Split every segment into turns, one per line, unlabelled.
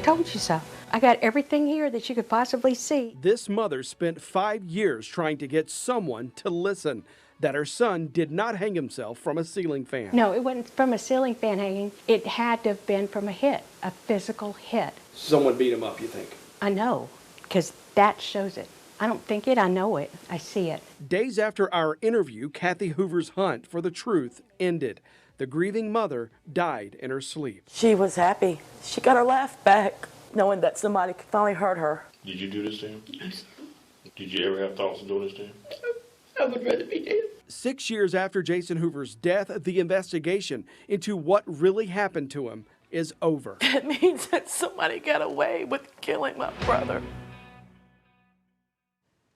told you so. I got everything here that you could possibly see.
This mother spent 5 years trying to get someone to listen that her son did not hang himself from a ceiling fan.
No, it wasn't from a ceiling fan hanging. It had to have been from a hit, a physical hit.
Someone beat him up, you think?
I know, because that shows it. I don't think it, I know it. I see it.
Days after our interview, Kathy Hoover's hunt for the truth ended. The grieving mother died in her sleep.
She was happy. She got her laugh back, knowing that somebody finally heard her.
Did you do this to him? Did you ever have thoughts of doing this to him?
I would rather be dead.
6 years after Jason Hoover's death, the investigation into what really happened to him is over.
It means that somebody got away with killing my brother.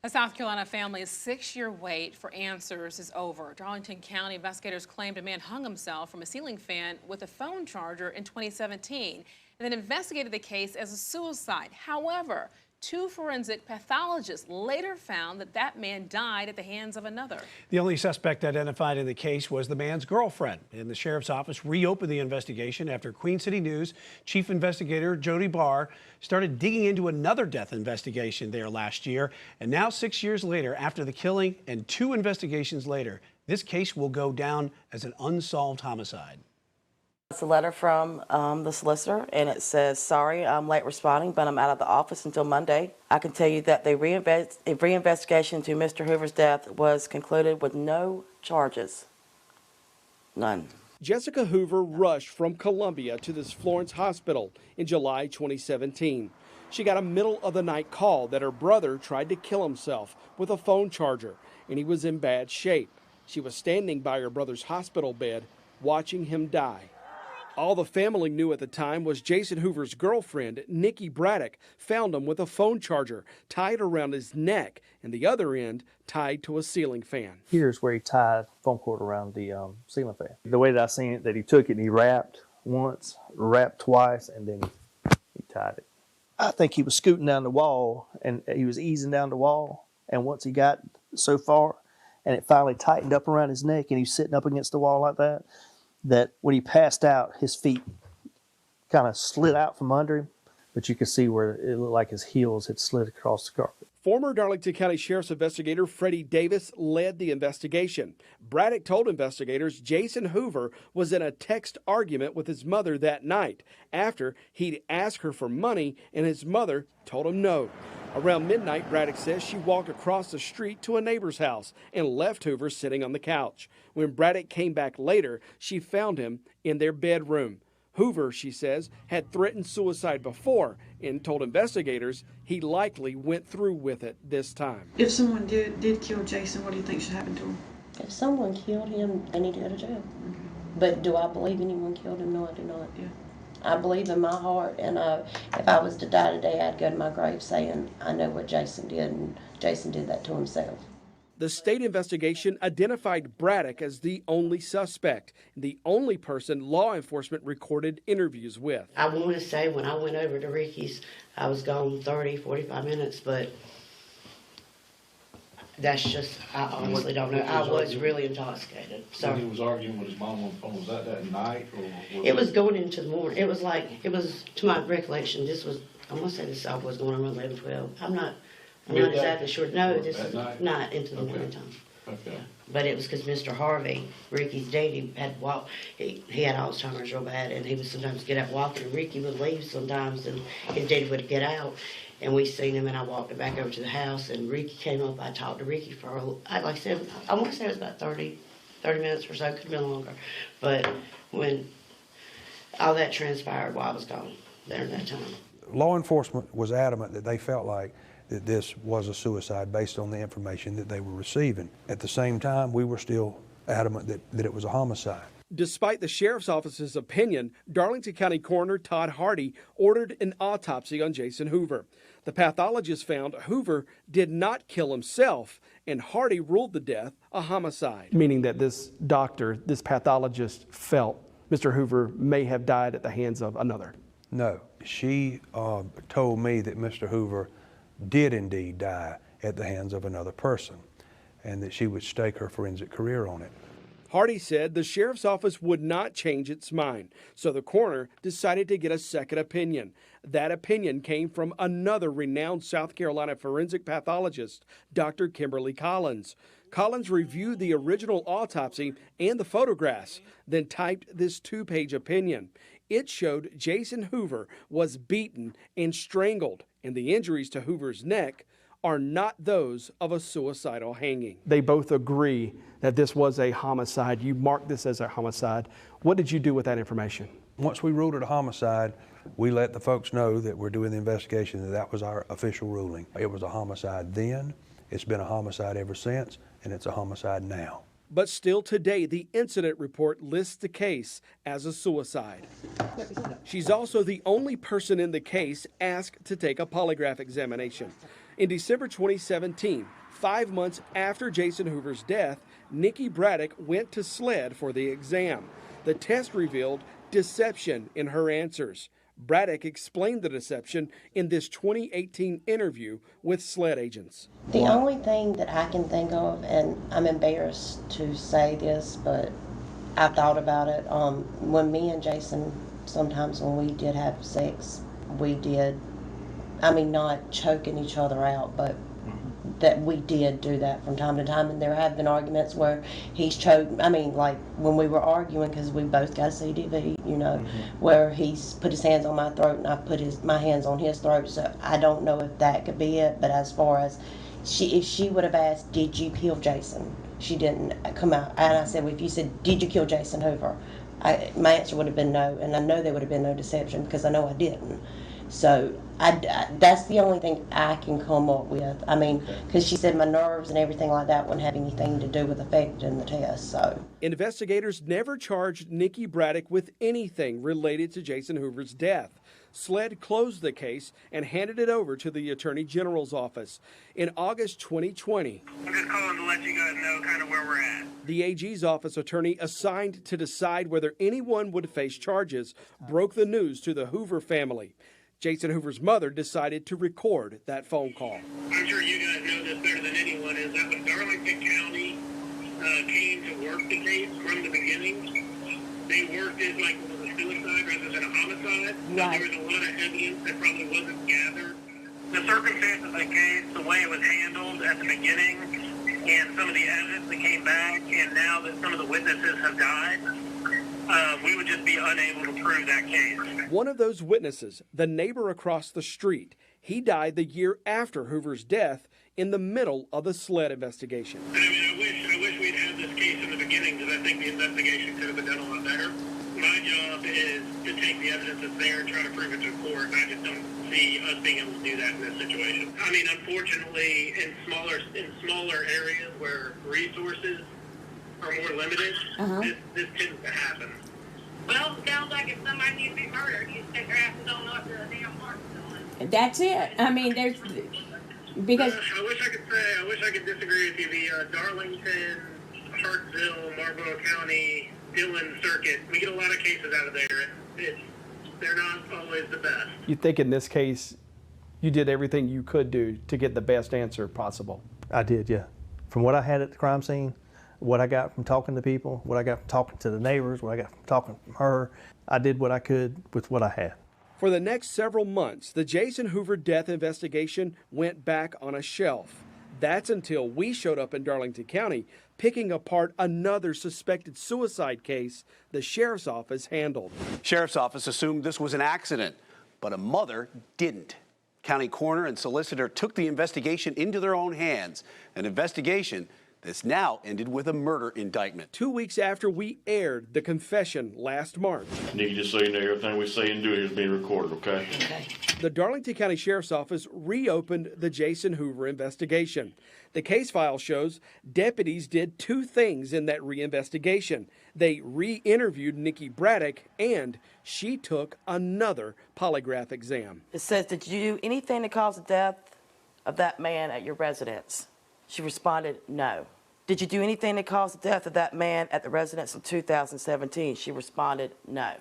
A South Carolina family's 6-year wait for answers is over. Darlington County investigators claimed a man hung himself from a ceiling fan with a phone charger in 2017 and then investigated the case as a suicide. However, 2 forensic pathologists later found that that man died at the hands of another.
The only suspect identified in the case was the man's girlfriend, and the sheriff's office reopened the investigation after Queen City News chief investigator Jody Barr started digging into another death investigation there last year. And now 6 years later, after the killing and 2 investigations later, this case will go down as an unsolved homicide.
It's a letter from the solicitor, and it says, sorry, I'm late responding, but I'm out of the office until Monday. I can tell you that the reinvestigation into Mr. Hoover's death was concluded with no charges. None.
Jessica Hoover rushed from Columbia to this Florence hospital in July 2017. She got a middle-of-the-night call that her brother tried to kill himself with a phone charger, and he was in bad shape. She was standing by her brother's hospital bed, watching him die. All the family knew at the time was Jason Hoover's girlfriend, Nikki Braddock, found him with a phone charger tied around his neck and the other end tied to a ceiling fan.
Here's where he tied phone cord around the ceiling fan. The way that I seen it, that he took it and he wrapped once, wrapped twice, and then he tied it. I think he was scooting down the wall, and he was easing down the wall, and once he got so far, and it finally tightened up around his neck, and he was sitting up against the wall like that, that when he passed out, his feet kind of slid out from under him, but you could see where it looked like his heels had slid across the carpet.
Former Darlington County Sheriff's investigator Freddie Davis led the investigation. Braddock told investigators Jason Hoover was in a text argument with his mother that night after he'd asked her for money and his mother told him no. Around midnight, Braddock says she walked across the street to a neighbor's house and left Hoover sitting on the couch. When Braddock came back later, she found him in their bedroom. Hoover, she says, had threatened suicide before and told investigators he likely went through with it this time.
If someone did kill Jason, what do you think should happen to him?
If someone killed him, they need to go to jail. But do I believe anyone killed him? No, I do not.
Yeah.
I believe in my heart, and if I was to die today, I'd go to my grave saying, I know what Jason did, and Jason did that to himself.
The state investigation identified Braddock as the only suspect, the only person law enforcement recorded interviews with.
I want to say when I went over to Ricky's, I was gone 30, 45 minutes, but that's just, I honestly don't know. I was really intoxicated. So
when he was arguing with his mom on the phone, was that night? Or
it was going into the morning. It was to my recollection, this was, I want to say this was going on 11, 12. I'm not exactly sure. No, this is not into the morning time.
Okay.
Yeah. But it was because Mr. Harvey, Ricky's daddy, had walked. He had Alzheimer's real bad, and he would sometimes get out walking, and Ricky would leave sometimes, and his daddy would get out, and we seen him, and I walked back over to the house, and Ricky came up. I talked to Ricky for, like I said, I want to say it was about 30 minutes or so. Could have been longer. But when all that transpired while I was gone there at that time.
Law enforcement was adamant that they felt like that this was a suicide based on the information that they were receiving. At the same time, we were still adamant that it was a homicide.
Despite the sheriff's office's opinion, Darlington County Coroner Todd Hardy ordered an autopsy on Jason Hoover. The pathologist found Hoover did not kill himself, and Hardy ruled the death a homicide. Meaning that this doctor, this pathologist, felt Mr. Hoover may have died at the hands of another.
No, she told me that Mr. Hoover did indeed die at the hands of another person, and that she would stake her forensic career on it.
Hardy said the sheriff's office would not change its mind, so the coroner decided to get a second opinion. That opinion came from another renowned South Carolina forensic pathologist, Dr. Kimberly Collins. Collins reviewed the original autopsy and the photographs, then typed this 2-page opinion. It showed Jason Hoover was beaten and strangled, and the injuries to Hoover's neck are not those of a suicidal hanging. They both agree that this was a homicide. You marked this as a homicide. What did you do with that information?
Once we ruled it a homicide, we let the folks know that we're doing the investigation, that was our official ruling. It was a homicide then, it's been a homicide ever since, and it's a homicide now.
But still today, the incident report lists the case as a suicide. She's also the only person in the case asked to take a polygraph examination. In December 2017, 5 months after Jason Hoover's death, Nikki Braddock went to SLED for the exam. The test revealed deception in her answers. Braddock explained the deception in this 2018 interview with SLED agents.
The only thing that I can think of, and I'm embarrassed to say this, but I thought about it, when me and Jason, sometimes when we did have sex, we did, not choking each other out, but that we did do that from time to time, and there have been arguments where he's choked, like when we were arguing, because we both got CDV, where he's put his hands on my throat and I put my hands on his throat, so I don't know if that could be it, but as far as, if she would have asked, did you kill Jason? She didn't come out, and I said, well, if you said, did you kill Jason Hoover? My answer would have been no, and I know there would have been no deception because I know I didn't. So that's the only thing I can come up with. Because she said my nerves and everything like that wouldn't have anything to do with affecting the test. So
investigators never charged Nikki Braddock with anything related to Jason Hoover's death. SLED closed the case and handed it over to the Attorney General's office. In August 2020,
I'm just calling to let you guys know kind of where we're at.
The AG's office attorney assigned to decide whether anyone would face charges broke the news to the Hoover family. Jason Hoover's mother decided to record that phone call.
I'm sure you guys know this better than anyone, is that when Darlington County came to work the case from the beginning, they worked it like it was a suicide rather than a homicide.
Right.
So there was a lot of evidence that probably wasn't gathered. The circumstances of the case, the way it was handled at the beginning, and some of the evidence that came back, and now that some of the witnesses have died, we would just be unable to prove that case.
One of those witnesses, the neighbor across the street, he died the year after Hoover's death in the middle of the SLED investigation.
I wish we'd had this case in the beginning because I think the investigation could have been done a lot better. My job is to take the evidence that's there and try to prove it to the court. I just don't see us being able to do that in this situation. Unfortunately, in smaller areas where resources are more limited, this tends to happen.
Well, it sounds like if somebody needs to be murdered, you just take their asses on up to the damn park.
That's it. There's because
I wish I could disagree with you. The Darlington, Hartsville, Marlboro County, Dillon circuit, we get a lot of cases out of there. They're not always the best.
You think in this case, you did everything you could do to get the best answer possible?
I did, yeah. From what I had at the crime scene, what I got from talking to people, what I got from talking to the neighbors, what I got from talking from her, I did what I could with what I had.
For the next several months, the Jason Hoover death investigation went back on a shelf. That's until we showed up in Darlington County, picking apart another suspected suicide case the sheriff's office handled.
Sheriff's office assumed this was an accident, but a mother didn't. County coroner and solicitor took the investigation into their own hands, an investigation that's now ended with a murder indictment.
2 weeks after we aired the confession last March.
Nikki, just so you know, everything we say and do here is being recorded, okay?
The Darlington County Sheriff's Office reopened the Jason Hoover investigation. The case file shows deputies did 2 things in that reinvestigation. They re-interviewed Nikki Braddock, and she took another polygraph exam.
It says, did you do anything to cause the death of that man at your residence? She responded, no. Did you do anything to cause the death of that man at the residence in 2017? She responded, no.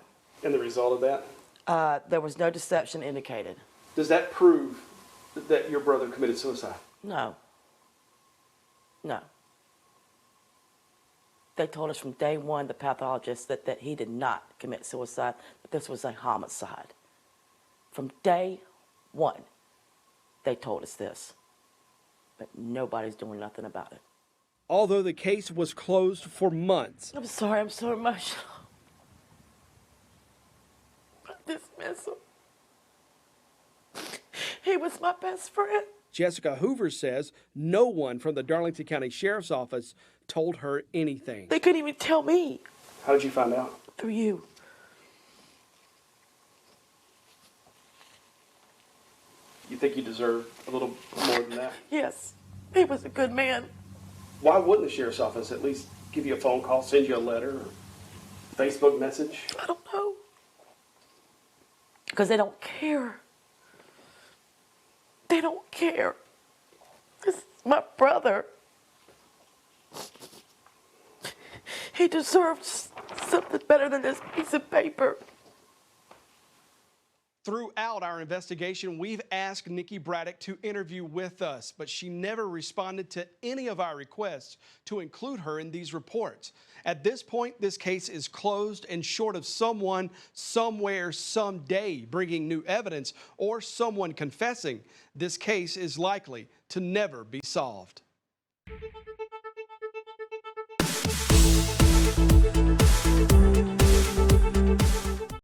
And the result of that?
There was no deception indicated.
Does that prove that your brother committed suicide?
No. No. They told us from day one, the pathologist, that he did not commit suicide, that this was a homicide. From day one, they told us this. But nobody's doing nothing about it.
Although the case was closed for months,
I'm sorry, I'm so emotional. I dismiss him. He was my best friend.
Jessica Hoover says no one from the Darlington County Sheriff's Office told her anything.
They couldn't even tell me.
How did you find out?
Through you.
You think you deserve a little more than that?
Yes, he was a good man.
Why wouldn't the Sheriff's Office at least give you a phone call, send you a letter, or Facebook message?
I don't know. Because they don't care. They don't care. This is my brother. He deserves something better than this piece of paper.
Throughout our investigation, we've asked Nikki Braddock to interview with us, but she never responded to any of our requests to include her in these reports. At this point, this case is closed, and short of someone, somewhere, someday bringing new evidence or someone confessing, this case is likely to never be solved.